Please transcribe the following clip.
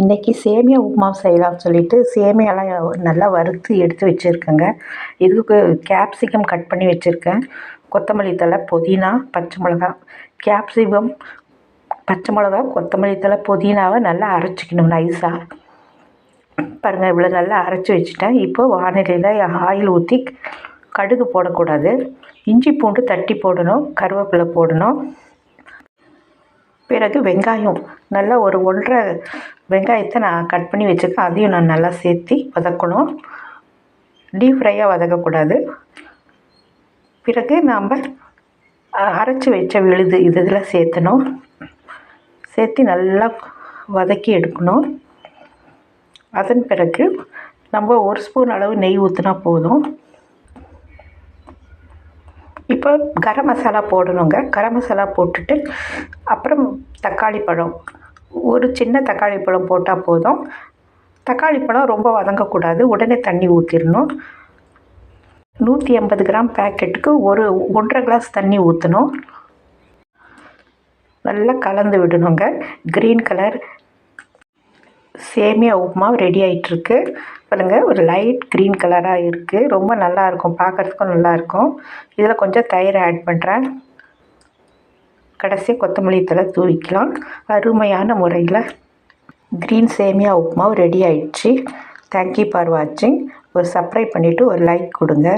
இன்றைக்கி சேமியா உப்புமா செய்யலாம்னு சொல்லிட்டு சேமியாலாம் நல்லா வறுத்து எடுத்து வச்சுருக்கேங்க. இதுக்கு கேப்சிகம் கட் பண்ணி வச்சுருக்கேன், கொத்தமல்லி தழை, புதினா, பச்சை மிளகா. கேப்சிகம், பச்சை மிளகா, கொத்தமல்லி தழை, புதினாவை நல்லா அரைச்சிக்கணும் நைஸாக. பாருங்கள், இவ்வளோ நல்லா அரைச்சி வச்சுட்டேன். இப்போ வானிலையில் ஆயில் ஊற்றி, கடுகு போடக்கூடாது, இஞ்சி பூண்டு தட்டி போடணும், கருவேப்பிலை போடணும். பிறகு வெங்காயம் நல்லா ஒரு 1.5 வெங்காயத்தை நான் கட் பண்ணி வச்சுருக்கேன், அதையும் நான் நல்லா சேர்த்து வதக்கணும். டீப் ஃப்ரையாக வதக்கக்கூடாது. பிறகு நாம் அரைச்சி வச்ச விழுது இதில் சேர்த்தணும். சேர்த்து நல்லா வதக்கி எடுக்கணும். அதன் பிறகு நம்ம 1 ஸ்பூன் அளவு நெய் ஊற்றினா போதும். இப்போ கரம் மசாலா போடணுங்க. கரம் மசாலா போட்டுட்டு அப்புறம் தக்காளி பழம், ஒரு சின்ன தக்காளி பழம் போட்டால் போதும். தக்காளி பழம் ரொம்ப வதங்கக்கூடாது, உடனே தண்ணி ஊற்றிடணும். 150 கிராம் பேக்கெட்டுக்கு 1.5 கிளாஸ் தண்ணி ஊற்றணும். நல்லா கலந்து விடணுங்க. க்ரீன் கலர் சேமியா உப்புமா ரெடி ஆகிட்டுருக்கு. பாருங்கள், ஒரு லைட் க்ரீன் கலராக இருக்குது. ரொம்ப நல்லாயிருக்கும், பார்க்குறதுக்கும் நல்லாயிருக்கும். இதில் கொஞ்சம் தயிர் ஆட் பண்ணுறேன். கடைசி கொத்தமல்லி தழை தூவிக்கலாம். அருமையான முறையில் க்ரீன் சேமியா உப்புமா ரெடி ஆயிடுச்சு. தேங்க்யூ ஃபார் வாட்சிங். ஒரு சப்ஸ்கிரைப் பண்ணிவிட்டு ஒரு லைக் கொடுங்க.